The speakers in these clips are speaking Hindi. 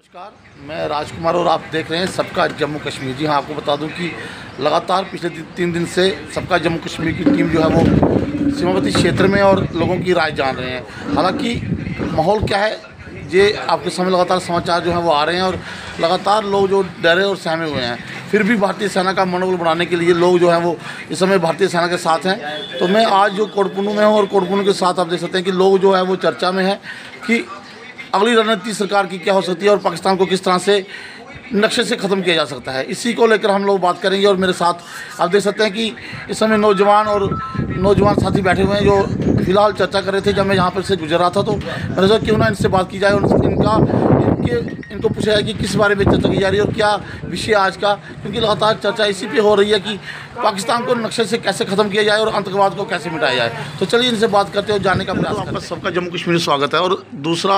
नमस्कार, मैं राजकुमार और आप देख रहे हैं सबका जम्मू कश्मीर। जी हाँ, आपको बता दूं कि लगातार पिछले 3 दिन से सबका जम्मू कश्मीर की टीम जो है वो सीमावर्ती क्षेत्र में और लोगों की राय जान रहे हैं। हालांकि माहौल क्या है ये आपके सामने लगातार समाचार जो है वो आ रहे हैं और लगातार लोग जो डरे और सहमे हुए हैं, फिर भी भारतीय सेना का मनोबल बढ़ाने के लिए लोग जो हैं वो इस समय भारतीय सेना के साथ हैं। तो मैं आज जो कोडपुनू में हूँ और कोडपुनू के साथ आप देख सकते हैं कि लोग जो है वो चर्चा में है कि अगली रणनीति सरकार की क्या हो सकती है और पाकिस्तान को किस तरह से नक्शे से ख़त्म किया जा सकता है। इसी को लेकर हम लोग बात करेंगे। और मेरे साथ आप देख सकते हैं कि इस समय नौजवान साथी बैठे हुए हैं जो फिलहाल चर्चा कर रहे थे। जब मैं यहाँ पर से गुजर रहा था तो मैंने सोचा क्यों ना इनसे बात की जाए और इनको पूछा जाए कि किस बारे में चर्चा की जा रही है और क्या विषय आज का, क्योंकि लगातार चर्चा इसी पे हो रही है कि पाकिस्तान को नक्शे से कैसे ख़त्म किया जाए और आतंकवाद को कैसे मिटाया जाए। तो चलिए इनसे बात करते हैं और जानने का प्रयास करते हैं। आपका सबका जम्मू कश्मीर में स्वागत है। और दूसरा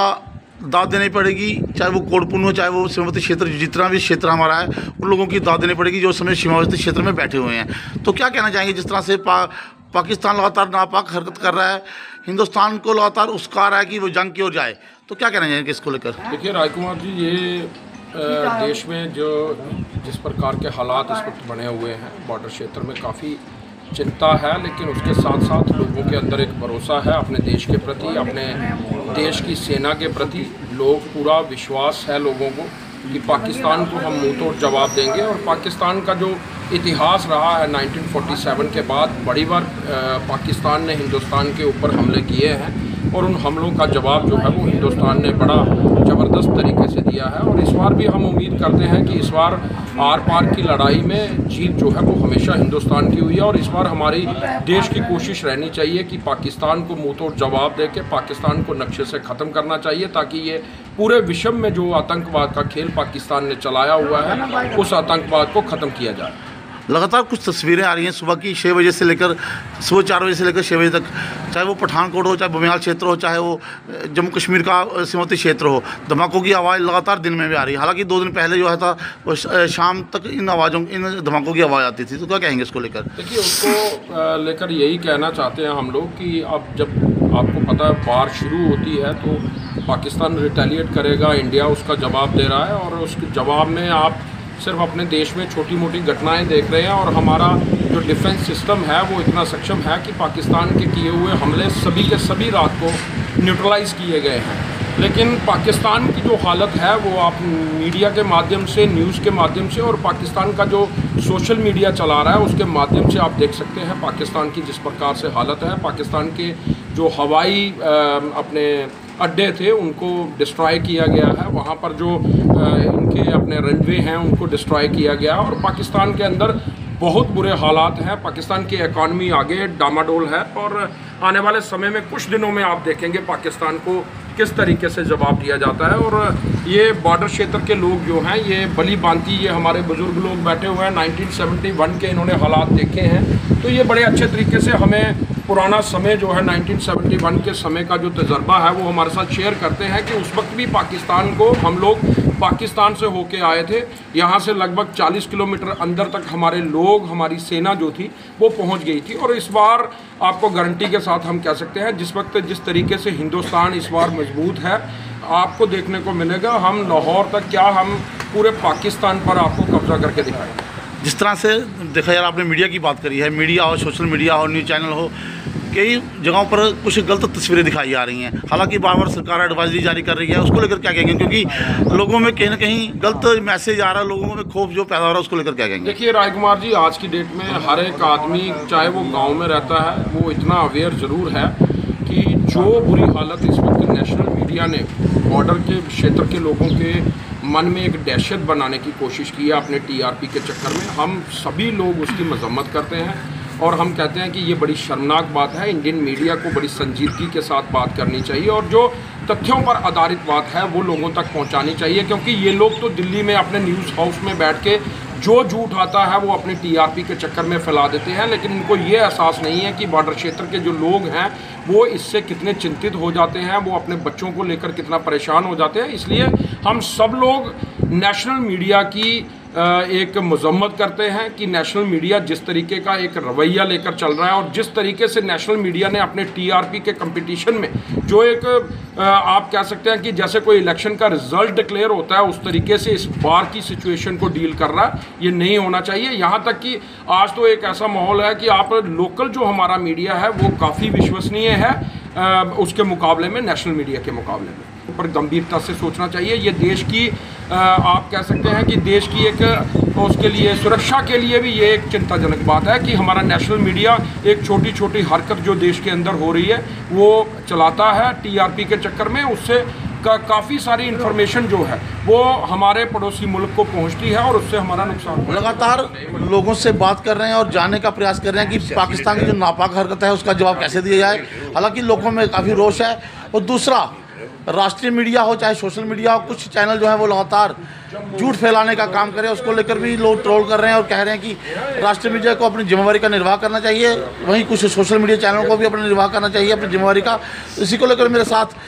दाद देनी पड़ेगी, चाहे वो कोडपुनू हो चाहे वो सीमावर्ती क्षेत्र, जितना भी क्षेत्र हमारा है उन लोगों की दाद देनी पड़ेगी जो इस समय सीमावर्ती क्षेत्र में बैठे हुए हैं। तो क्या कहना चाहेंगे जिस तरह से पाकिस्तान लगातार नापाक हरकत कर रहा है, हिंदुस्तान को लगातार उसका रहा है कि वो जंग की ओर जाए, तो क्या कहना चाहेंगे इसको लेकर? देखिए राजकुमार जी, ये देश में जो जिस प्रकार के हालात इस वक्त बने हुए हैं, बॉर्डर क्षेत्र में काफ़ी चिंता है, लेकिन उसके साथ साथ लोगों के अंदर एक भरोसा है अपने देश के प्रति, अपने देश की सेना के प्रति। लोग पूरा विश्वास है लोगों को कि पाकिस्तान को हम मुंह तोड़ जवाब देंगे। और पाकिस्तान का जो इतिहास रहा है 1947 के बाद, बड़ी बार पाकिस्तान ने हिंदुस्तान के ऊपर हमले किए हैं और उन हमलों का जवाब जो है वो हिंदुस्तान ने बड़ा ज़बरदस्त तरीके से दिया है। और इस बार भी हम उम्मीद करते हैं कि इस बार आर पार की लड़ाई में जीत जो है वो हमेशा हिंदुस्तान की हुई है। और इस बार हमारी देश की कोशिश रहनी चाहिए कि पाकिस्तान को मुंह तोड़ जवाब दे के पाकिस्तान को नक्शे से ख़त्म करना चाहिए, ताकि ये पूरे विश्व में जो आतंकवाद का खेल पाकिस्तान ने चलाया हुआ है उस आतंकवाद को ख़त्म किया जाए। लगातार कुछ तस्वीरें आ रही हैं सुबह की 6 बजे से लेकर सुबह 4 बजे से लेकर 6 बजे तक, चाहे वो पठानकोट हो, चाहे बमियाल क्षेत्र हो, चाहे वो जम्मू कश्मीर का सीमावर्ती क्षेत्र हो, धमाकों की आवाज़ लगातार दिन में भी आ रही है। हालांकि 2 दिन पहले जो है था वो शाम तक इन धमाकों की आवाज़ आती थी। तो क्या कहेंगे इसको लेकर? देखिए, उसको लेकर यही कहना चाहते हैं हम लोग कि अब जब आपको पता है वार शुरू होती है तो पाकिस्तान रिटेलिएट करेगा, इंडिया उसका जवाब दे रहा है और उसके जवाब में आप सिर्फ अपने देश में छोटी मोटी घटनाएं देख रहे हैं। और हमारा जो डिफेंस सिस्टम है वो इतना सक्षम है कि पाकिस्तान के किए हुए हमले सभी के सभी रात को न्यूट्रलाइज़ किए गए हैं। लेकिन पाकिस्तान की जो हालत है वो आप मीडिया के माध्यम से, न्यूज़ के माध्यम से और पाकिस्तान का जो सोशल मीडिया चला रहा है उसके माध्यम से आप देख सकते हैं पाकिस्तान की जिस प्रकार से हालत है। पाकिस्तान के जो हवाई अपने अड्डे थे उनको डिस्ट्रॉय किया गया है, वहाँ पर जो इनके अपने रनवे हैं उनको डिस्ट्रॉय किया गया और पाकिस्तान के अंदर बहुत बुरे हालात हैं। पाकिस्तान की इकॉनमी आगे डामाडोल है और आने वाले समय में कुछ दिनों में आप देखेंगे पाकिस्तान को किस तरीके से जवाब दिया जाता है। और ये बॉर्डर क्षेत्र के लोग जो हैं, ये बली बांती, ये हमारे बुजुर्ग लोग बैठे हुए हैं, 1971 के इन्होंने हालात देखे हैं, तो ये बड़े अच्छे तरीके से हमें पुराना समय जो है 1971 के समय का जो तजर्बा है वो हमारे साथ शेयर करते हैं कि उस वक्त भी पाकिस्तान को हम लोग पाकिस्तान से होके आए थे। यहाँ से लगभग 40 किलोमीटर अंदर तक हमारे लोग, हमारी सेना जो थी वो पहुँच गई थी। और इस बार आपको गारंटी के साथ हम कह सकते हैं जिस वक्त जिस तरीके से हिंदुस्तान इस बार मजबूत है, आपको देखने को मिलेगा हम लाहौर तक क्या, हम पूरे पाकिस्तान पर आपको कब्जा करके दिखाएंगे। जिस तरह से देखा यार, आपने मीडिया की बात करी है, मीडिया हो, सोशल मीडिया हो, न्यूज़ चैनल हो, कई जगहों पर कुछ गलत तस्वीरें दिखाई जा रही हैं। हालांकि बार बार सरकार एडवाइजरी जारी कर रही है, उसको लेकर क्या कहेंगे? क्योंकि लोगों में कहीं ना कहीं गलत मैसेज आ रहा है, लोगों में खौफ जो पैदा हो रहा है, उसको लेकर क्या कहेंगे? देखिए राजकुमार जी, आज की डेट में हर एक आदमी, चाहे वो गाँव में रहता है, वो इतना अवेयर ज़रूर है कि जो बुरी हालत इस वक्त नेशनल मीडिया ने बॉर्डर के क्षेत्र के लोगों के मन में एक दहशत बनाने की कोशिश की है अपने TRP के चक्कर में, हम सभी लोग उसकी मजम्मत करते हैं और हम कहते हैं कि ये बड़ी शर्मनाक बात है। इंडियन मीडिया को बड़ी संजीदगी के साथ बात करनी चाहिए और जो तथ्यों पर आधारित बात है वो लोगों तक पहुंचानी चाहिए, क्योंकि ये लोग तो दिल्ली में अपने न्यूज़ हाउस में बैठ के जो झूठ आता है वो अपनी TRP के चक्कर में फैला देते हैं, लेकिन इनको ये एहसास नहीं है कि बॉर्डर क्षेत्र के जो लोग हैं वो इससे कितने चिंतित हो जाते हैं, वो अपने बच्चों को लेकर कितना परेशान हो जाते हैं। इसलिए हम सब लोग नेशनल मीडिया की एक मजम्मत करते हैं कि नेशनल मीडिया जिस तरीके का एक रवैया लेकर चल रहा है और जिस तरीके से नेशनल मीडिया ने अपने टीआरपी के कंपटीशन में जो एक आप कह सकते हैं कि जैसे कोई इलेक्शन का रिजल्ट डिक्लेयर होता है उस तरीके से इस बार की सिचुएशन को डील कर रहा है, ये नहीं होना चाहिए। यहाँ तक कि आज तो एक ऐसा माहौल है कि आप लोकल जो हमारा मीडिया है वो काफ़ी विश्वसनीय है उसके मुकाबले में, नेशनल मीडिया के मुकाबले में। पर गंभीरता से सोचना चाहिए। ये देश की आप कह सकते हैं कि देश की एक उसके लिए सुरक्षा के लिए भी ये एक चिंताजनक बात है कि हमारा नेशनल मीडिया एक छोटी छोटी हरकत जो देश के अंदर हो रही है वो चलाता है टीआरपी के चक्कर में, उससे काफ़ी सारी इन्फॉर्मेशन जो है वो हमारे पड़ोसी मुल्क को पहुंचती है और उससे हमारा नुकसान। लगातार लोगों से बात कर रहे हैं और जानने का प्रयास कर रहे हैं कि पाकिस्तान की जो नापाक हरकत है उसका जवाब कैसे दिया जाए। हालांकि लोगों में काफ़ी रोष है। और दूसरा, राष्ट्रीय मीडिया हो चाहे सोशल मीडिया हो, कुछ चैनल जो है वो लगातार झूठ फैलाने का काम करे, उसको लेकर भी लोग ट्रोल कर रहे हैं और कह रहे हैं कि राष्ट्रीय मीडिया को अपनी जिम्मेवारी का निर्वाह करना चाहिए, वहीं कुछ सोशल मीडिया चैनलों को भी अपना निर्वाह करना चाहिए अपनी जिम्मेवारी का। इसी को लेकर मेरे साथ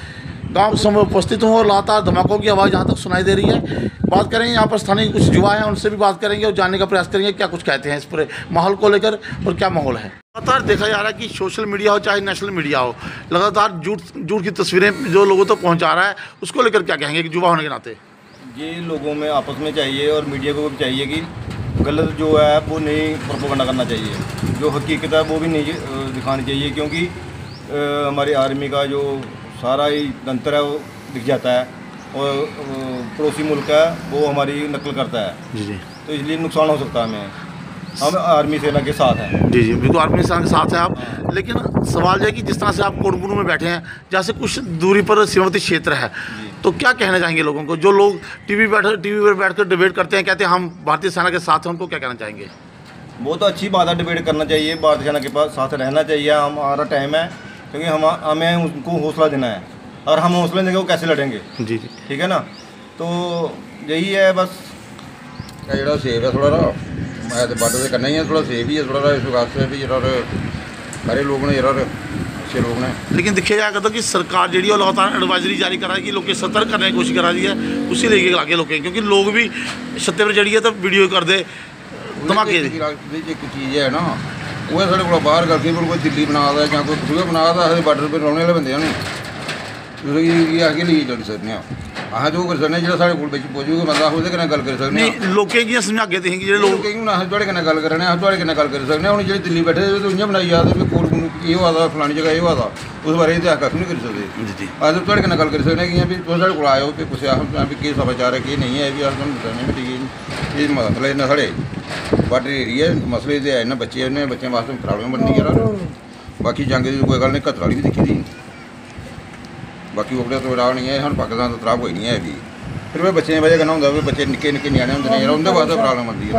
गांव समय उपस्थित हूँ और लगातार धमाकों की आवाज़ यहाँ तक सुनाई दे रही है। बात करेंगे यहाँ पर स्थानीय कुछ युवा हैं, उनसे भी बात करेंगे और जानने का प्रयास करेंगे क्या कुछ कहते हैं इस पूरे माहौल को लेकर और क्या माहौल है। लगातार देखा जा रहा है कि सोशल मीडिया हो चाहे नेशनल मीडिया हो, लगातार झूठ की तस्वीरें जो लोगों तक पहुँचा रहा है, उसको लेकर क्या कहेंगे कि युवा होने के नाते? ये लोगों में आपस में चाहिए और मीडिया को भी चाहिए कि गलत जो है वो नहीं प्रोपेगेंडा करना चाहिए, जो हकीकत है वो भी नहीं दिखानी चाहिए, क्योंकि हमारी आर्मी का जो सारा ही तंत्र है वो दिख जाता है और पड़ोसी मुल्क है वो हमारी नकल करता है। जी, तो इसलिए नुकसान हो सकता है हमें। हम आर्मी सेना के साथ हैं। जी बिल्कुल, आर्मी सेना के साथ हैं आप। लेकिन सवाल यह है कि जिस तरह से आप कोटपुर में बैठे हैं, जैसे कुछ दूरी पर सीमावर्ती क्षेत्र है, तो क्या कहना चाहेंगे लोगों को? जो लोग टीवी पर बैठकर डिबेट करते हैं, कहते हैं हम भारतीय सेना के साथ हैं, उनको क्या कहना चाहेंगे? वो तो अच्छी बात है, डिबेट करना चाहिए, भारतीय सेना के पास साथ रहना चाहिए। हमारा टाइम है, क्योंकि हमें उनको हौसला देना है और हम हौसला देंगे वो कैसे लड़ेंगे। जी ठीक है ना, तो यही है बस। जो सेब है थोड़ा मैं तो बट तो करना ही है, थोड़ा सेब ही है थोड़ा इस वास्ते भी जरा सारे लोग ने जरा अच्छे लोग ने। लेकिन देखा जाएगा तो कि सरकार जी लगातार एडवाइजरी जारी करा है कि लोग सतर्क करने की कोशिश करा रही है, उसी लेके आगे लोग, क्योंकि लोग भी सत्ते पर जड़ी है तो वीडियो कर दे धमाके। एक चीज़ है ना, वो साढ़े को बाहर करके कोई दिल्ली बना दा या कोई कुछ बना दा, बार्डर पर रौने वाले बंदे ने आगे लिए चल सकते हैं। अस जो कर सकते जो साढ़े कोल पुजूगा बंदा वो गल कर सकते हैं। लोग समझागे थे कि लोग थोड़े कन्नै गल करने अस थोड़े कन्नै गल कर सकते हैं। हूँ जो दिल्ली बैठे तो इ'यां बनाई जा रहे कोल ये होआ दा फलानी जगह ये होआ दा, उस बारे अस कक्ख नहीं करी सकते। अस थोड़े कन्नै गल करी सकते कि भी तुस साढ़े कोल आए हो कि कुछ भी केह् समाचार है केह् नहीं है, भी अस तुहानूं बताने भी ये मसला इन्ना साढ़े बार्डर एरिया मसले ते है, इन्ना बच्चें वास्ते प्रॉब्लम बननी यार। बाकी जंग की कोई गल नहीं, घतरा भी दिक्खी दी, बाकी ओकड़े तो राह नहीं है, हम पाकिस्तान तो त्राह कोई नहीं है भी। फिर बच्चें दी वजह कन्नै होंदा बच्चे निक्के निक्के न्याणे होंदे ने यार, उं'दे वास्ते प्रॉब्लम आंदी है।